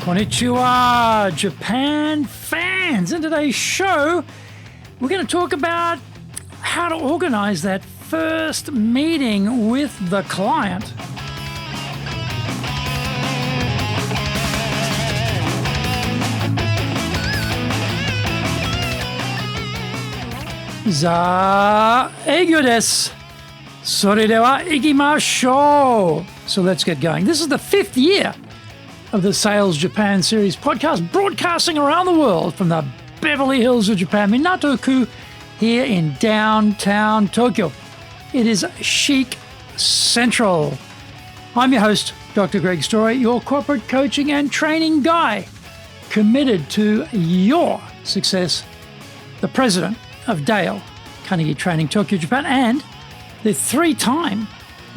Konnichiwa, Japan fans. In today's show, we're going to talk about how to organize that first meeting with the client. Za eigyo desu. Sore de wa ikimashou. So let's get going. This is the 5th year of the Sales Japan Series podcast, broadcasting around the world from the Beverly Hills of Japan, Minato-ku, here in downtown Tokyo. It is chic central. I'm your host, Dr. Greg Story, your corporate coaching and training guy, committed to your success, the president of Dale Carnegie Training Tokyo, Japan, and the 3-time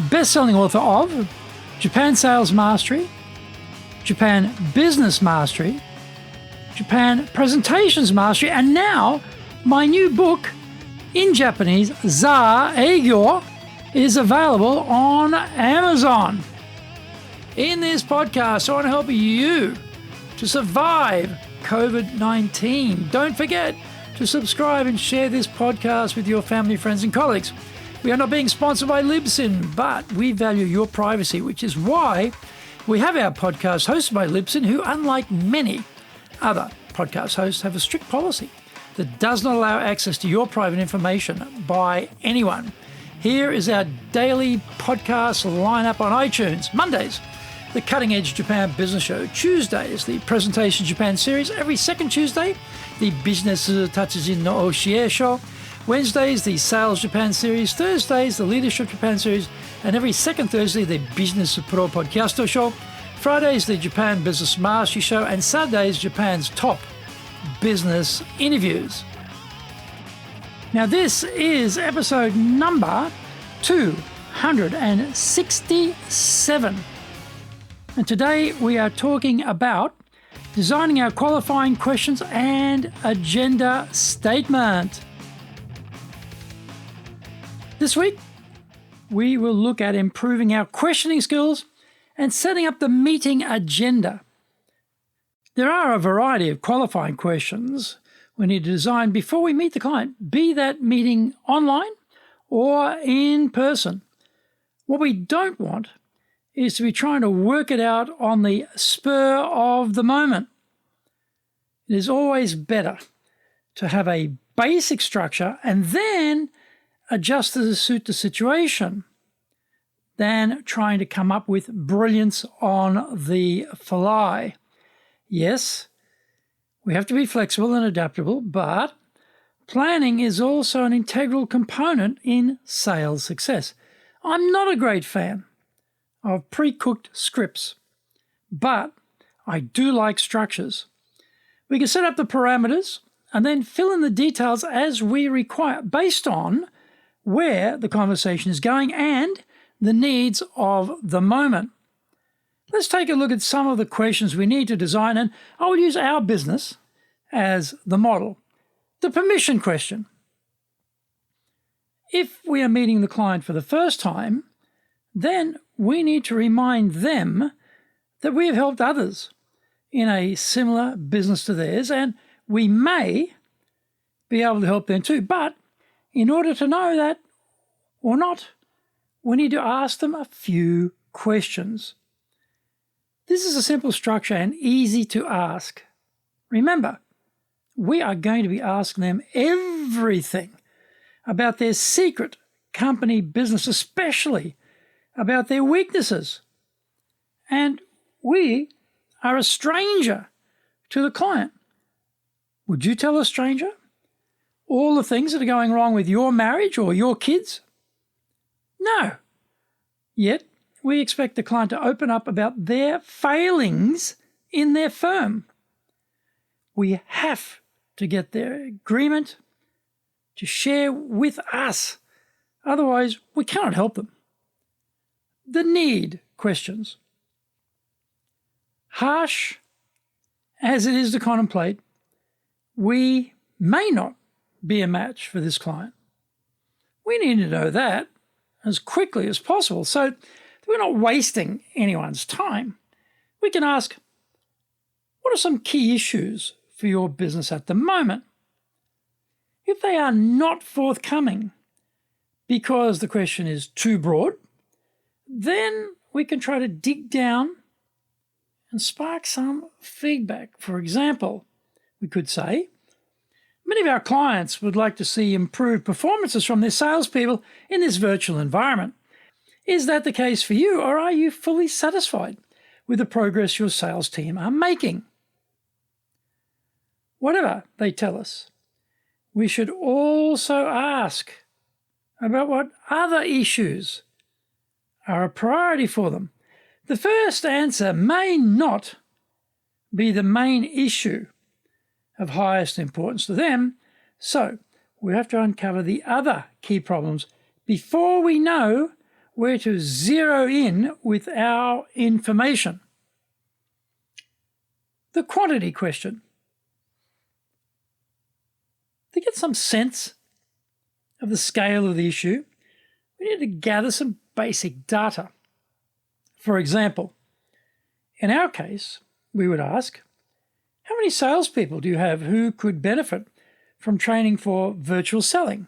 best-selling author of Japan Sales Mastery, Japan Business Mastery, Japan Presentations Mastery, and now my new book in Japanese, Za Eigyo, is available on Amazon. In this podcast, I want to help you to survive COVID-19. Don't forget to subscribe and share this podcast with your family, friends, and colleagues. We are not being sponsored by Libsyn, but we value your privacy, which is why we have our podcast hosted by Libsyn, who, unlike many other podcast hosts, have a strict policy that does not allow access to your private information by anyone. Here is our daily podcast lineup on iTunes. Mondays, the Cutting Edge Japan Business Show. Tuesdays, the Presentation Japan Series. Every second Tuesday, the Business Tatsujin no Oshie Show. Wednesdays, the Sales Japan Series. Thursdays, the Leadership Japan Series. And every second Thursday, the Business Pro Podcast Show. Fridays, the Japan Business Mastery Show. And Saturdays, Japan's top business interviews. Now, this is episode number 267. And today we are talking about designing our qualifying questions and agenda statement. This week, we will look at improving our questioning skills and setting up the meeting agenda. There are a variety of qualifying questions we need to design before we meet the client, be that meeting online or in person. What we don't want is to be trying to work it out on the spur of the moment. It is always better to have a basic structure and then adjust to suit the situation than trying to come up with brilliance on the fly. Yes, we have to be flexible and adaptable, but planning is also an integral component in sales success. I'm not a great fan of pre-cooked scripts, but I do like structures. We can set up the parameters and then fill in the details as we require based on where the conversation is going and the needs of the moment. Let's take a look at some of the questions we need to design, and I will use our business as the model. The permission question. If we are meeting the client for the first time, then we need to remind them that we have helped others in a similar business to theirs, and we may be able to help them too. But in order to know that or not, we need to ask them a few questions. This is a simple structure and easy to ask. Remember, we are going to be asking them everything about their secret company business, especially about their weaknesses. And we are a stranger to the client. Would you tell a stranger all the things that are going wrong with your marriage or your kids? No. Yet, we expect the client to open up about their failings in their firm. We have to get their agreement to share with us. Otherwise, we cannot help them. The need questions. Harsh as it is to contemplate, we may not be a match for this client. We need to know that as quickly as possible so that we're not wasting anyone's time. We can ask, What are some key issues for your business at the moment? If they are not forthcoming because the question is too broad, then we can try to dig down and spark some feedback. For example, we could say, many of our clients would like to see improved performances from their salespeople in this virtual environment. Is that the case for you, or are you fully satisfied with the progress your sales team are making? Whatever they tell us, we should also ask about what other issues are a priority for them. The first answer may not be the main issue of highest importance to them, so we have to uncover the other key problems before we know where to zero in with our information. The quantity question. To get some sense of the scale of the issue, we need to gather some basic data. For example, in our case, we would ask, how many salespeople do you have who could benefit from training for virtual selling?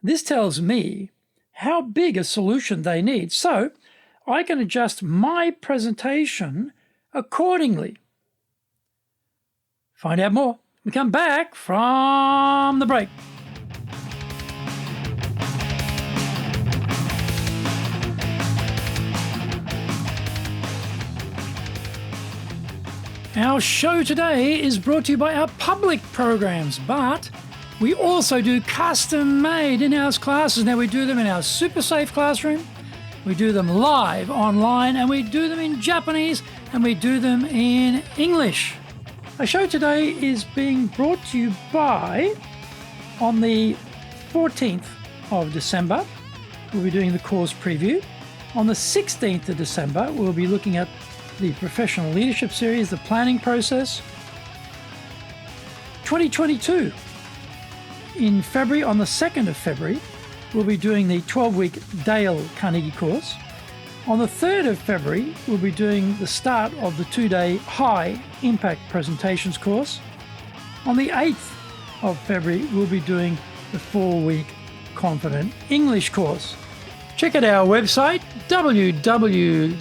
This tells me how big a solution they need, so I can adjust my presentation accordingly. Find out more when we come back from the break. Our show today is brought to you by our public programs, but we also do custom-made in-house classes. Now, we do them in our super safe classroom, we do them live online, and we do them in Japanese, and we do them in English. Our show today is being brought to you by, on the 14th of December, we'll be doing the course preview. On the 16th of December, we'll be looking at the Professional Leadership Series, the planning process. 2022, in February, on the 2nd of February, we'll be doing the 12-week Dale Carnegie course. On the 3rd of February, we'll be doing the start of the 2-day High Impact Presentations course. On the 8th of February, we'll be doing the 4-week Confident English course. Check out our website, www.dale,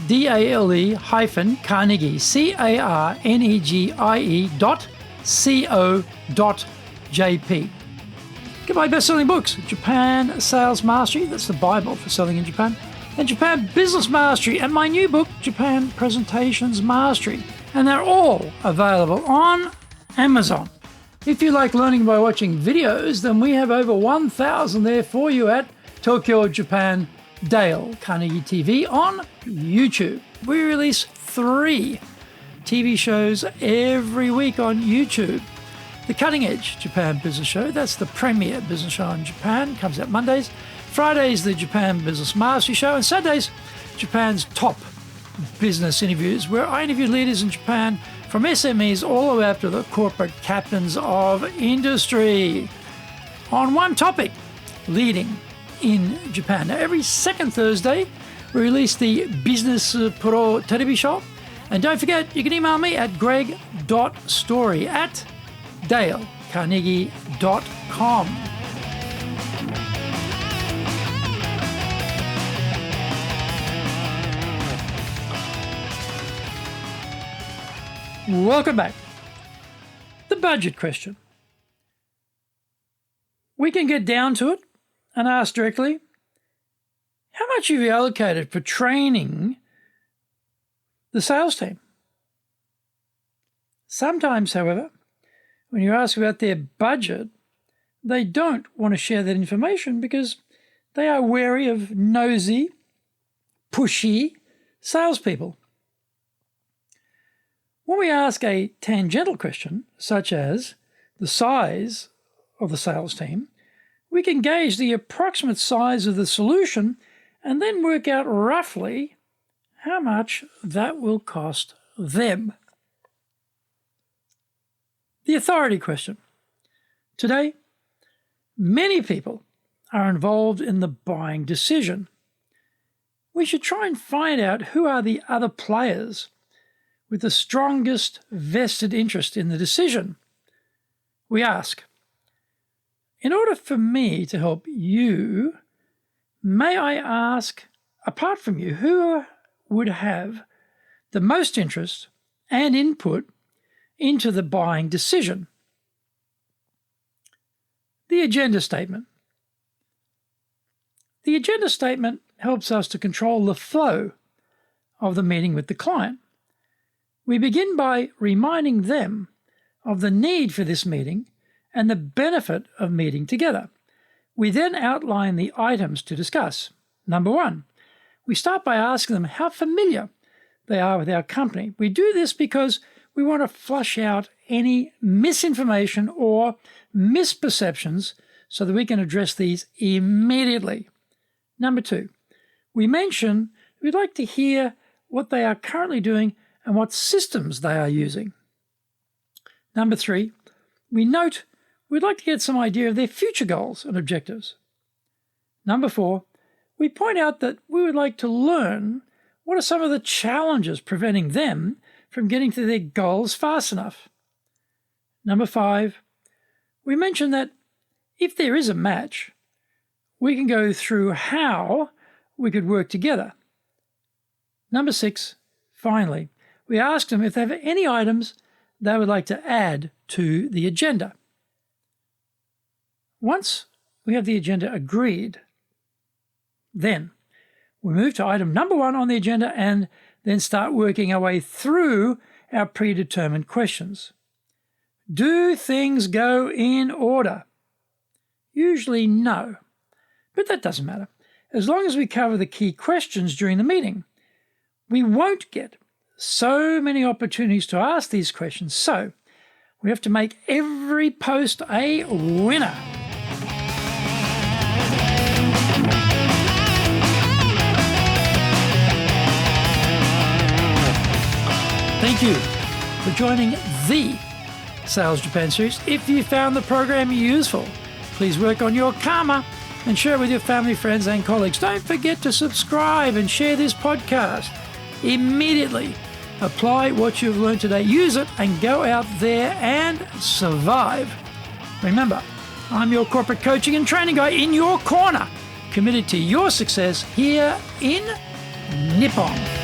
D-A-L-E hyphen Carnegie, CARNEGIE.co.jp. Get my best-selling books, Japan Sales Mastery, that's the Bible for selling in Japan, and Japan Business Mastery, and my new book, Japan Presentations Mastery. And they're all available on Amazon. If you like learning by watching videos, then we have over 1,000 there for you at Tokyo, Japan, Dale Carnegie TV on YouTube. We release 3 TV shows every week on YouTube. The Cutting Edge Japan Business Show, that's the premier business show in Japan, comes out Mondays. Fridays, the Japan Business Mastery Show, and Saturdays, Japan's top business interviews, where I interview leaders in Japan from SMEs all the way up to the corporate captains of industry on one topic, leading in Japan. Now, every second Thursday, we release the Business Pro Television Show. And don't forget, you can email me at greg.story@dalecarnegie.com. Welcome back. The budget question. We can get down to it and ask directly, how much have you allocated for training the sales team? Sometimes, however, when you ask about their budget, they don't want to share that information because they are wary of nosy, pushy salespeople. When we ask a tangential question, such as the size of the sales team, we can gauge the approximate size of the solution and then work out roughly how much that will cost them. The authority question. Today, many people are involved in the buying decision. We should try and find out who are the other players with the strongest vested interest in the decision. We ask, in order for me to help you, may I ask, apart from you, who would have the most interest and input into the buying decision? The agenda statement. The agenda statement helps us to control the flow of the meeting with the client. We begin by reminding them of the need for this meeting and the benefit of meeting together. We then outline the items to discuss. Number 1, we start by asking them how familiar they are with our company. We do this because we want to flush out any misinformation or misperceptions so that we can address these immediately. Number 2, we mention we'd like to hear what they are currently doing and what systems they are using. Number 3, we note we'd like to get some idea of their future goals and objectives. Number 4, we point out that we would like to learn what are some of the challenges preventing them from getting to their goals fast enough. Number 5, we mention that if there is a match, we can go through how we could work together. Number 6, finally, we ask them if they have any items they would like to add to the agenda. Once we have the agenda agreed, then we move to item number 1 on the agenda and then start working our way through our predetermined questions. Do things go in order? Usually no, but that doesn't matter. As long as we cover the key questions during the meeting, we won't get so many opportunities to ask these questions, so we have to make every post a winner. Thank you for joining the Sales Japan series. If you found the program useful, please work on your karma and share it with your family, friends, and colleagues. Don't forget to subscribe and share this podcast. Immediately apply what you've learned today. Use it and go out there and survive. Remember, I'm your corporate coaching and training guy in your corner, committed to your success here in Nippon.